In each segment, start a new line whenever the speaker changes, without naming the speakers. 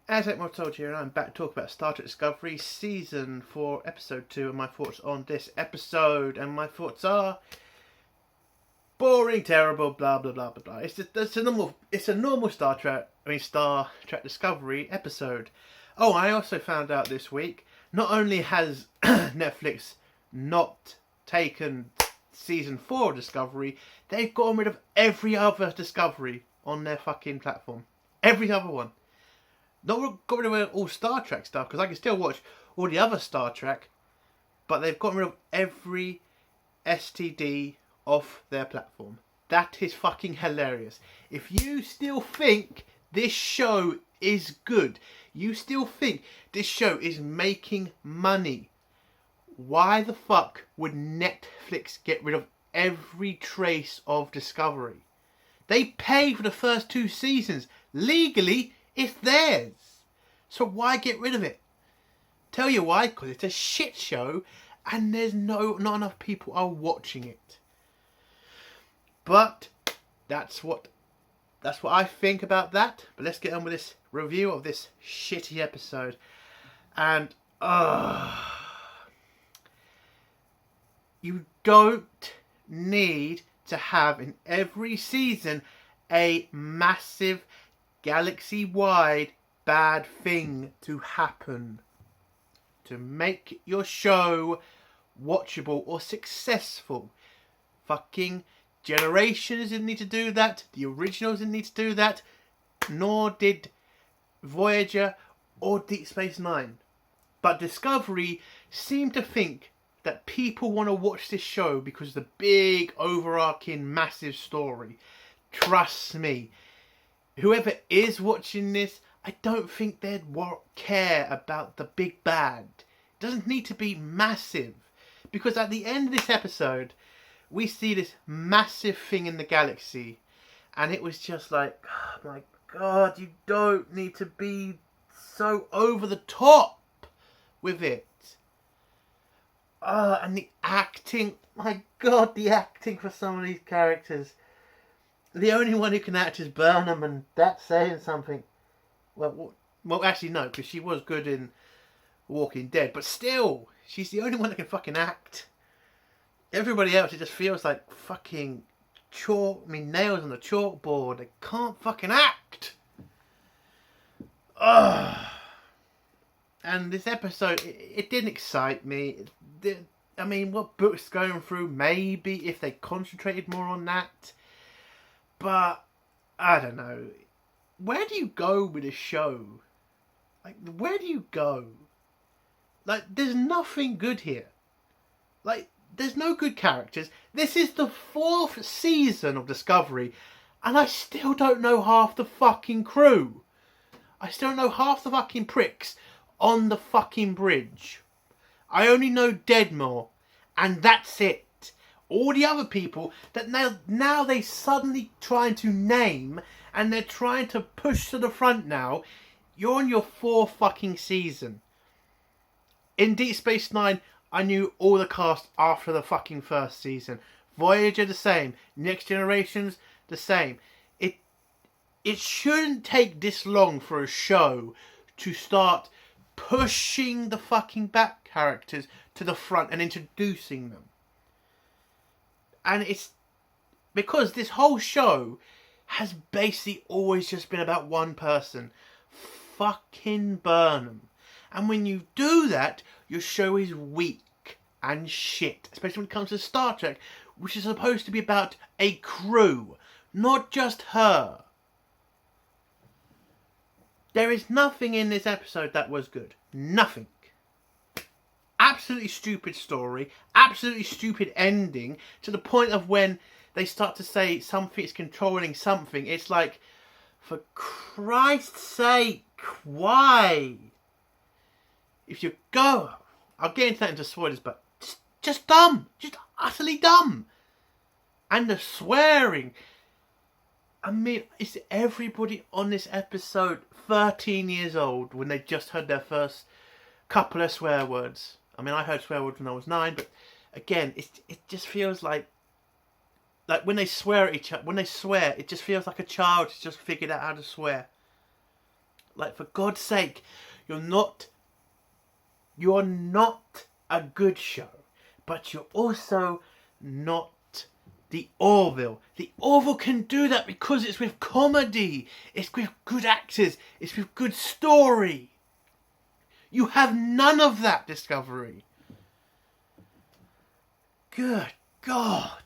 As Ekmar told you, and I'm back to talk about Star Trek Discovery Season 4, Episode 2, and my thoughts on this episode. And my thoughts are boring, terrible, blah blah blah blah blah. It's a normal Star Trek Discovery episode. Oh, I also found out this week, not only has Netflix not taken Season 4 of Discovery, they've gotten rid of every other Discovery on their fucking platform. Every other one. Not got rid of all Star Trek stuff, because I can still watch all the other Star Trek, but they've gotten rid of every STD off their platform. That is fucking hilarious. If you still think this show is good, you still think this show is making money, why the fuck would Netflix get rid of every trace of Discovery? They paid for the first 2 seasons. Legally, it's theirs. So why get rid of it? Tell you why, because it's a shit show and there's not enough people are watching it. But that's what I think about that. But let's get on with this review of this shitty episode. And you don't need to have in every season a massive galaxy-wide bad thing to happen to make your show watchable or successful. Fucking Generations didn't need to do that. The originals didn't need to do that. Nor did Voyager or Deep Space Nine. But Discovery seemed to think that people want to watch this show because of the big, overarching, massive story. Trust me. Whoever is watching this, I don't think they'd care about the big bad. It doesn't need to be massive. Because at the end of this episode, we see this massive thing in the galaxy. And it was just like, oh my god, you don't need to be so over the top with it. And the acting, my god, the acting for some of these characters. The only one who can act is Burnham, and that's saying something. Well, actually no, because she was good in Walking Dead, but still, she's the only one that can fucking act. Everybody else, it just feels like fucking nails on the chalkboard. They can't fucking act. And this episode, it didn't excite me. I mean, what book's going through? Maybe if they concentrated more on that. But, I don't know. Where do you go with a show? Like, where do you go? Like, there's nothing good here. Like, there's no good characters. This is the 4th season of Discovery, and I still don't know half the fucking crew. I still don't know half the fucking pricks on the fucking bridge. I only know Deadmore, and that's it. All the other people that now they suddenly trying to name and they're trying to push to the front now. You're on your 4th fucking season. In Deep Space Nine, I knew all the cast after the fucking 1st season. Voyager the same. Next Generations the same. It shouldn't take this long for a show to start pushing the fucking back characters to the front and introducing them. And it's because this whole show has basically always just been about one person. Fucking Burnham. And when you do that, your show is weak and shit. Especially when it comes to Star Trek, which is supposed to be about a crew. Not just her. There is nothing in this episode that was good. Nothing. Absolutely stupid story, absolutely stupid ending, to the point of when they start to say something is controlling something, it's like, for Christ's sake, why? If you go, I'll get into that into spoilers, but just dumb, just utterly dumb. And the swearing. I mean, is everybody on this episode 13 years old when they just heard their first couple of swear words? I mean, I heard swear words when I was 9, but again, it just feels like when they swear at each other, when they swear, it just feels like a child has just figured out how to swear. Like, for God's sake, you're not a good show, but you're also not the Orville. The Orville can do that because it's with comedy, it's with good actors, it's with good story. You have none of that, Discovery. Good God.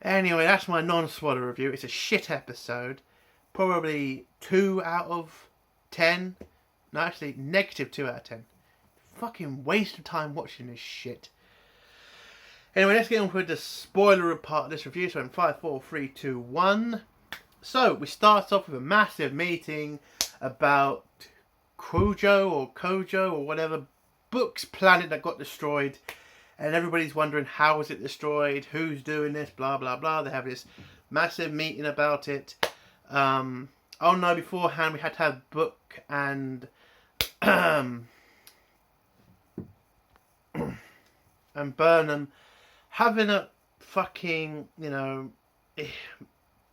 Anyway, that's my non-spoiler review. It's a shit episode. Probably 2 out of 10. No, actually, negative 2 out of 10. Fucking waste of time watching this shit. Anyway, let's get on with the spoiler part of this review. So in 5, 4, 3, 2, 1. So, we start off with a massive meeting about Kojo or whatever Book's planet that got destroyed. And everybody's wondering how was it destroyed, who's doing this, blah, blah, blah. They have this massive meeting about it. Oh no, beforehand we had to have Book and and Burnham having a fucking,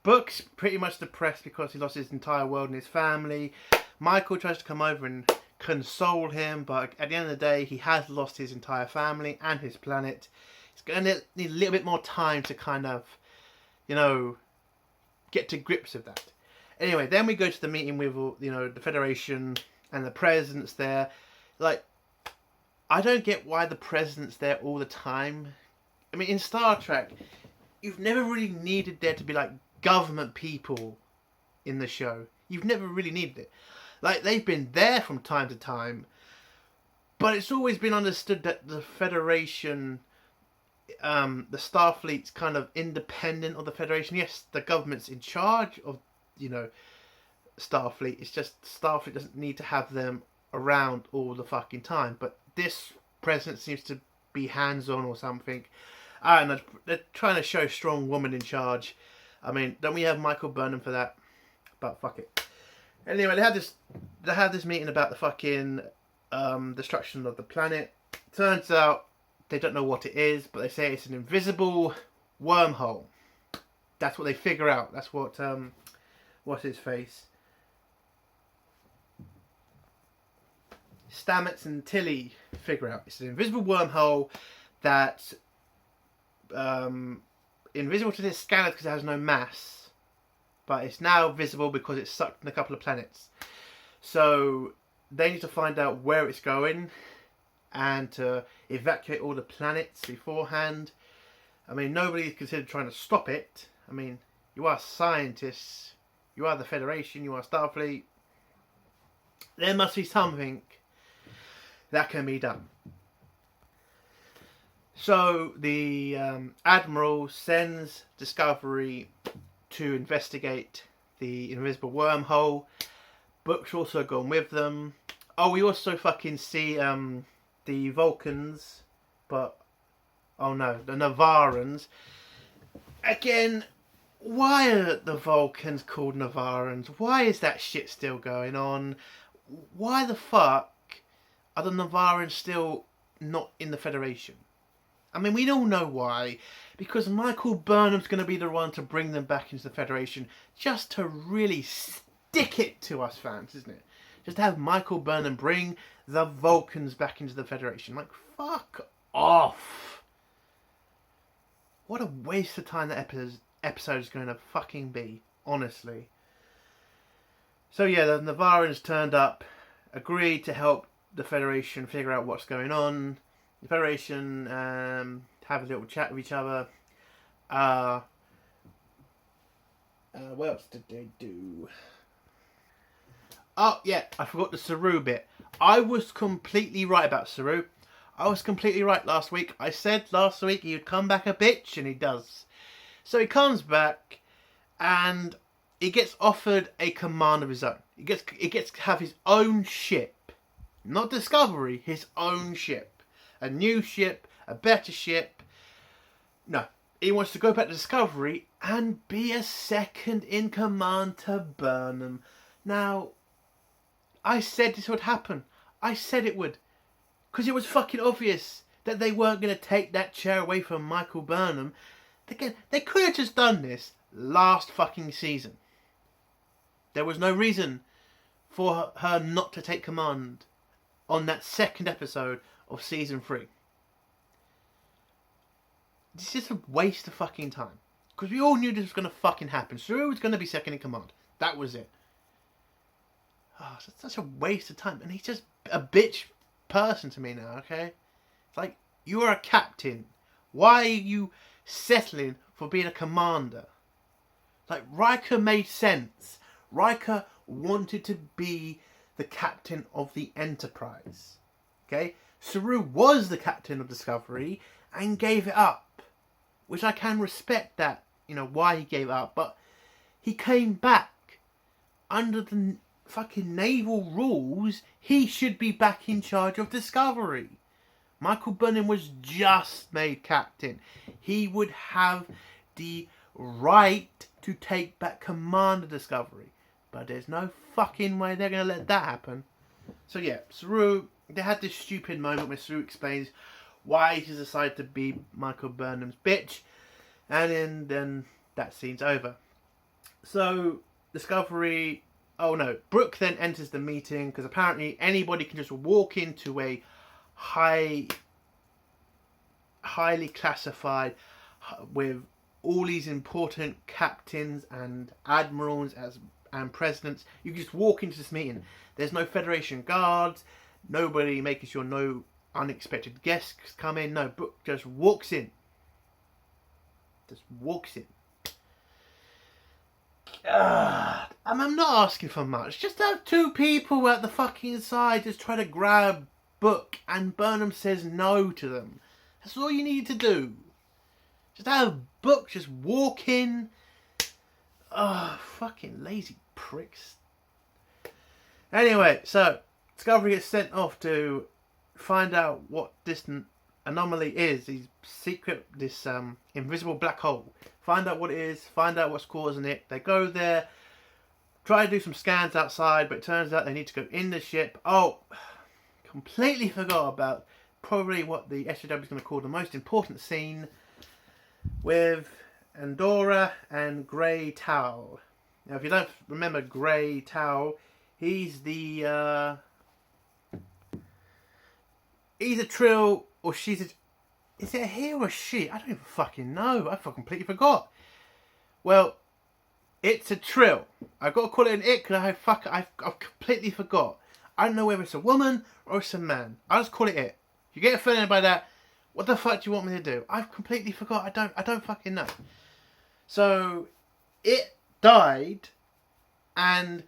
Book's pretty much depressed because he lost his entire world and his family. Michael tries to come over and console him, but at the end of the day he has lost his entire family and his planet. He's going to need a little bit more time to kind of, get to grips with that. Anyway, then we go to the meeting with, the Federation and the president's there. Like, I don't get why the president's there all the time. I mean, in Star Trek, you've never really needed there to be, like, government people in the show. You've never really needed it. Like, they've been there from time to time, but it's always been understood that the Federation, the Starfleet's kind of independent of the Federation. Yes, the government's in charge of, Starfleet. It's just Starfleet doesn't need to have them around all the fucking time. But this president seems to be hands-on or something. I don't know. They're trying to show strong woman in charge. I mean, don't we have Michael Burnham for that? But fuck it. Anyway, they had this meeting about the fucking destruction of the planet. Turns out they don't know what it is, but they say it's an invisible wormhole. That's what they figure out. That's what what's his face? Stamets and Tilly figure out. It's an invisible wormhole that's invisible to the scanners because it has no mass. But it's now visible because it's sucked in a couple of planets. So they need to find out where it's going and to evacuate all the planets beforehand. I mean, nobody's considered trying to stop it. I mean, you are scientists, you are the Federation, you are Starfleet. There must be something that can be done. So the Admiral sends Discovery to investigate the invisible wormhole. Book's also gone with them. Oh, we also fucking see the Vulcans, but oh no, the Navarans. Again, why are the Vulcans called Navarans? Why is that shit still going on? Why the fuck are the Navarans still not in the Federation? I mean, we all know why. Because Michael Burnham's going to be the one to bring them back into the Federation. Just to really stick it to us fans, isn't it? Just to have Michael Burnham bring the Vulcans back into the Federation. Like, fuck off. What a waste of time that episode is going to fucking be. Honestly. So yeah, the Navarans turned up. Agreed to help the Federation figure out what's going on. The Federation have a little chat with each other. What else did they do? Oh, yeah, I forgot the Saru bit. I was completely right about Saru. I was completely right last week. I said last week he would come back a bitch, and he does. So he comes back, and he gets offered a command of his own. He gets to have his own ship. Not Discovery, his own ship. A new ship, a better ship. No, he wants to go back to Discovery and be a second in command to Burnham. Now, I said this would happen. I said it would. Because it was fucking obvious that they weren't going to take that chair away from Michael Burnham. Again, they could have just done this last fucking season. There was no reason for her not to take command on that second episode of season 3. It's just a waste of fucking time. Because we all knew this was going to fucking happen. Saru was going to be second in command. That was it. Oh, it's such a waste of time. And he's just a bitch person to me now, okay? It's like, you are a captain. Why are you settling for being a commander? Like, Riker made sense. Riker wanted to be the captain of the Enterprise. Okay? Saru was the captain of Discovery and gave it up. Which I can respect that, why he gave it up. But he came back under the fucking naval rules. He should be back in charge of Discovery. Michael Burnham was just made captain. He would have the right to take back command of Discovery. But there's no fucking way they're going to let that happen. So yeah, Saru, they had this stupid moment where Saru explains why he decided to be Michael Burnham's bitch. And then that scene's over. So, Discovery... Oh no, Brooke then enters the meeting because apparently anybody can just walk into a highly classified with all these important captains and admirals and presidents. You can just walk into this meeting. There's no Federation guards, nobody making sure no unexpected guests come in. No, Brooke just walks in. Just walks in. God. I'm not asking for much. Just have two people at the fucking side just try to grab Book and Burnham says no to them. That's all you need to do. Just have Book just walk in. Oh, fucking lazy pricks. Anyway, so Discovery gets sent off to find out what this anomaly is. This invisible black hole. Find out what it is. Find out what's causing it. They go there. Try to do some scans outside, but it turns out they need to go in the ship. Oh, completely forgot about probably what the SJW is going to call the most important scene with Andorra and Grey Tau. Now, if you don't remember Grey Tau, he's the he's a Trill, or she's a... Is it a he or a she? I don't even fucking know. I completely forgot. Well, it's a Trill. I've got to call it an it because I've completely forgot. I don't know whether it's a woman or it's a man. I'll just call it it. If you get offended by that, what the fuck do you want me to do? I've completely forgot. I don't fucking know. So, it died, and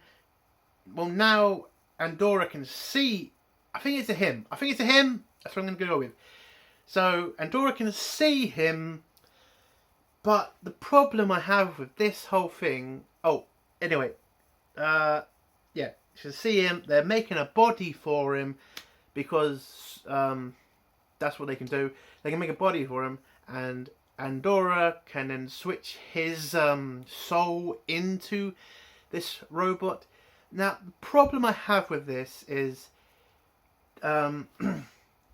well, now Andorra can see... I think it's a him. That's what I'm going to go with. So, Andorra can see him, but the problem I have with this whole thing... Oh, anyway. Yeah, you can see him. They're making a body for him because that's what they can do. They can make a body for him, and Andorra can then switch his soul into this robot. Now, the problem I have with this is...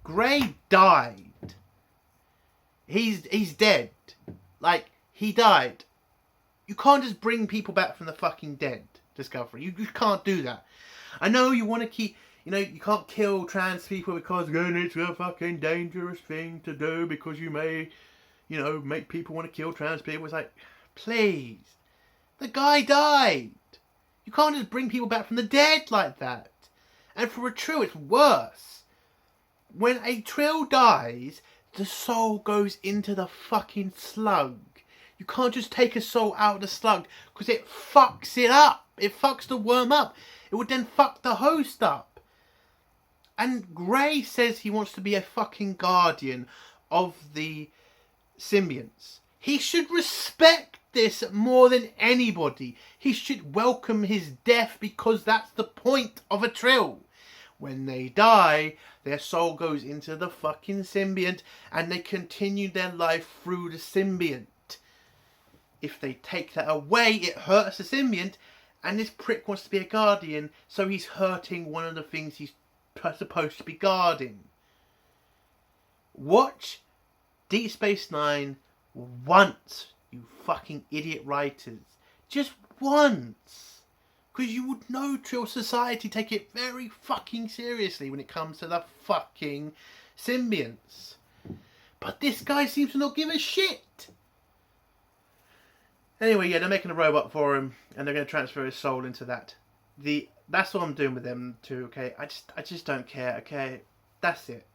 Grey died. He's dead. Like, he died. You can't just bring people back from the fucking dead, Discovery. You can't do that. I know you want to keep... you can't kill trans people because again, it's a fucking dangerous thing to do because you may, make people want to kill trans people. It's like, please. The guy died. You can't just bring people back from the dead like that. And for a Trill, it's worse. When a Trill dies, the soul goes into the fucking slug. You can't just take a soul out of the slug because it fucks it up. It fucks the worm up. It would then fuck the host up. And Grey says he wants to be a fucking guardian of the symbionts. He should respect this more than anybody. He should welcome his death because that's the point of a Trill. When they die, their soul goes into the fucking symbiont and they continue their life through the symbiont. If they take that away, it hurts the symbiont, and this prick wants to be a guardian, so he's hurting one of the things he's supposed to be guarding. Watch Deep Space Nine once, you fucking idiot writers. Just once. Because you would know Trill Society take it very fucking seriously when it comes to the fucking symbionts. But this guy seems to not give a shit. Anyway, yeah, they're making a robot for him, and they're going to transfer his soul into that. That's what I'm doing with them too. Okay, I just don't care. Okay, that's it.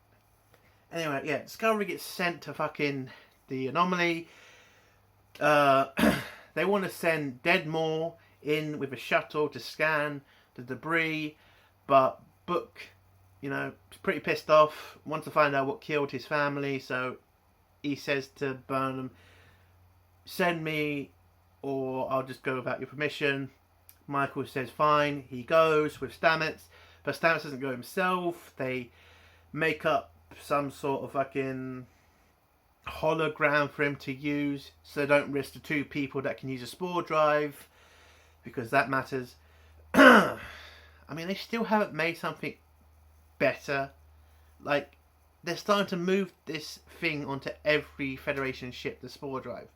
Anyway, yeah, Discovery gets sent to fucking the anomaly. They want to send Deadmore in with a shuttle to scan the debris, but Book, is pretty pissed off. Wants to find out what killed his family, so he says to Burnham, "Send me, or I'll just go without your permission." Michael says fine. He goes with Stamets, but Stamets doesn't go himself. They make up some sort of fucking hologram for him to use, so they don't risk the two people that can use a spore drive, because that matters. I mean, they still haven't made something better. Like, they're starting to move this thing onto every Federation ship, the spore drive.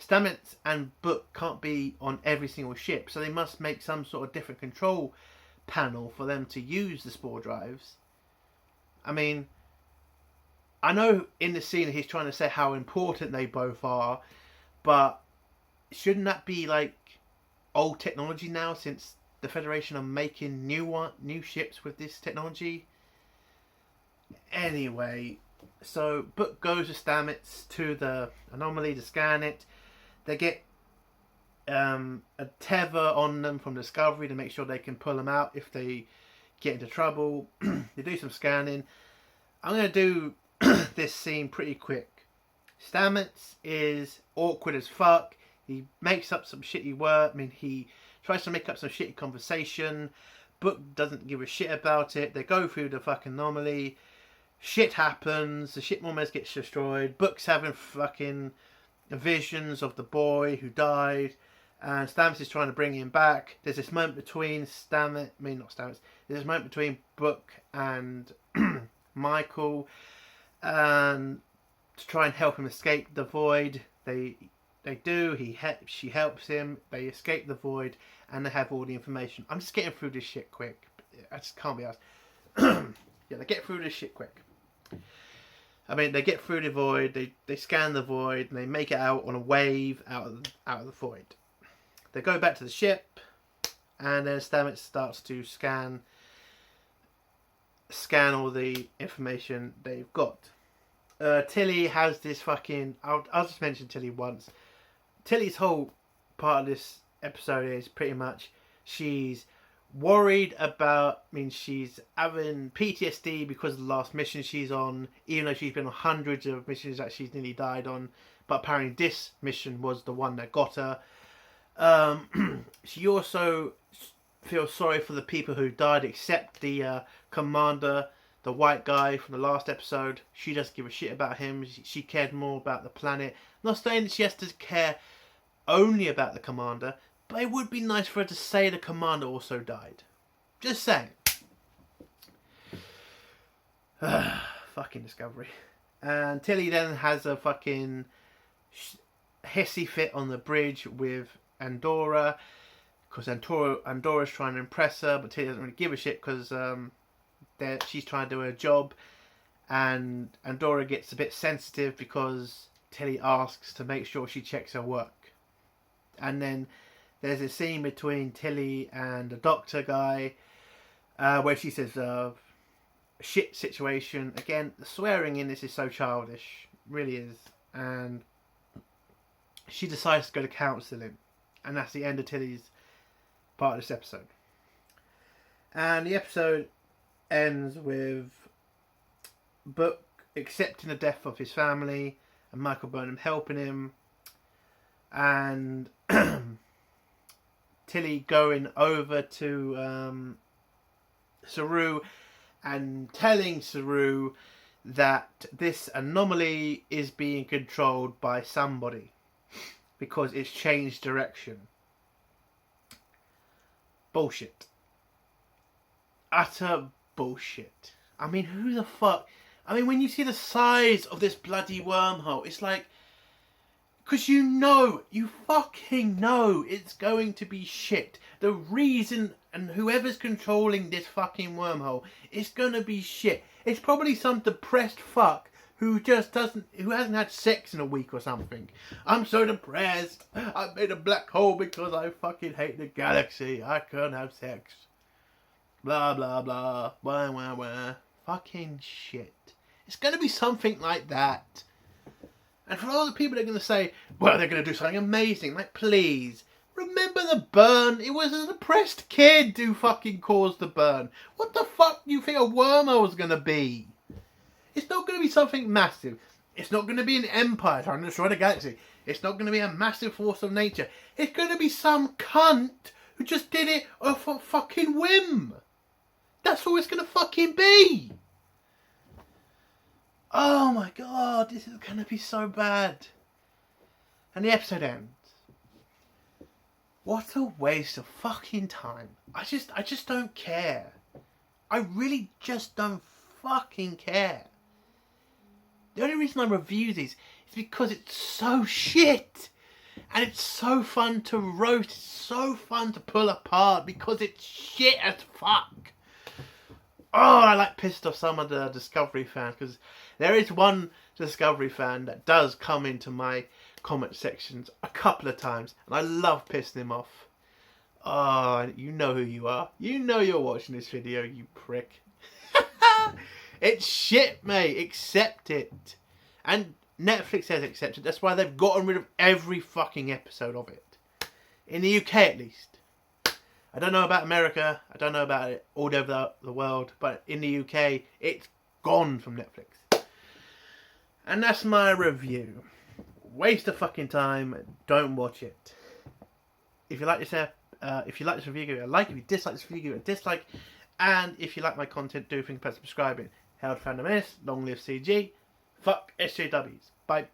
Stamets and Book can't be on every single ship, so they must make some sort of different control panel for them to use the spore drives. I mean, I know in the scene he's trying to say how important they both are, but shouldn't that be like old technology now, since the Federation are making new ships with this technology? Anyway, so Book goes with Stamets to the anomaly to scan it. They get a tether on them from Discovery to make sure they can pull them out if they get into trouble. They do some scanning. I'm going to do this scene pretty quick. Stamets is awkward as fuck. He makes up some shitty word. I mean, he tries to make up some shitty conversation. Book doesn't give a shit about it. They go through the fucking anomaly. Shit happens. The ship almost gets destroyed. Book's having fucking visions of the boy who died, and Stamets is trying to bring him back. There's this moment between There's this moment between Book and Michael, and to try and help him escape the void. They do. She helps him. They escape the void, and they have all the information. I'm just getting through this shit quick. I just can't be asked. Yeah, they get through this shit quick. I mean, they get through the void, they scan the void, and they make it out on a wave out of the void. They go back to the ship, and then Stamets starts to scan all the information they've got. Tilly has this fucking... I'll just mention Tilly once. Tilly's whole part of this episode is pretty much she's worried about... I mean, she's having PTSD because of the last mission she's on, even though she's been on hundreds of missions that she's nearly died on. But apparently this mission was the one that got her. She also feels sorry for the people who died, except the commander, the white guy from the last episode. She doesn't give a shit about him. She cared more about the planet. I'm not saying that she has to care only about the commander, but it would be nice for her to say the commander also died. Just saying. Fucking Discovery. And Tilly then has a fucking hissy fit on the bridge with Andorra, because Andora's trying to impress her, but Tilly doesn't really give a shit because she's trying to do her job, and Andorra gets a bit sensitive because Tilly asks to make sure she checks her work. And then there's a scene between Tilly and the doctor guy where she says, shit situation. Again, the swearing in this is so childish. Really is. And she decides to go to counselling. And that's the end of Tilly's part of this episode. And the episode ends with Book accepting the death of his family and Michael Burnham helping him. And Tilly going over to Saru and telling Saru that this anomaly is being controlled by somebody because it's changed direction. Bullshit. Utter bullshit. I mean, who the fuck... I mean, when you see the size of this bloody wormhole, it's like... Because you fucking know it's going to be shit. The reason, and whoever's controlling this fucking wormhole, it's going to be shit. It's probably some depressed fuck who hasn't had sex in a week or something. I'm so depressed. I made a black hole because I fucking hate the galaxy. I can't have sex. Blah, blah, blah. Wah, wah, wah. Fucking shit. It's going to be something like that. And for all the people that are going to say, well, they're going to do something amazing. Like, please, remember the burn? It was a depressed kid who fucking caused the burn. What the fuck do you think a wormhole is going to be? It's not going to be something massive. It's not going to be an empire trying to destroy the galaxy. It's not going to be a massive force of nature. It's going to be some cunt who just did it off a fucking whim. That's all it's going to fucking be. Oh my god, this is going to be so bad. And the episode ends. What a waste of fucking time. I just don't care. I really just don't fucking care. The only reason I review these is because it's so shit. And it's so fun to roast. It's so fun to pull apart because it's shit as fuck. Oh, I like pissed off some of the Discovery fans, because there is one Discovery fan that does come into my comment sections a couple of times, and I love pissing him off. Oh, you know who you are. You know you're watching this video, you prick. It's shit, mate. Accept it. And Netflix has accepted. That's why they've gotten rid of every fucking episode of it. In the UK, at least. I don't know about America. I don't know about it all over the world. But in the UK, it's gone from Netflix. And that's my review. Waste of fucking time. Don't watch it. If you like this review, give it a like. If you dislike this review, give it a dislike. And if you like my content, do think about subscribing. Held Fandom S. Long live CG. Fuck SJWs. Bye.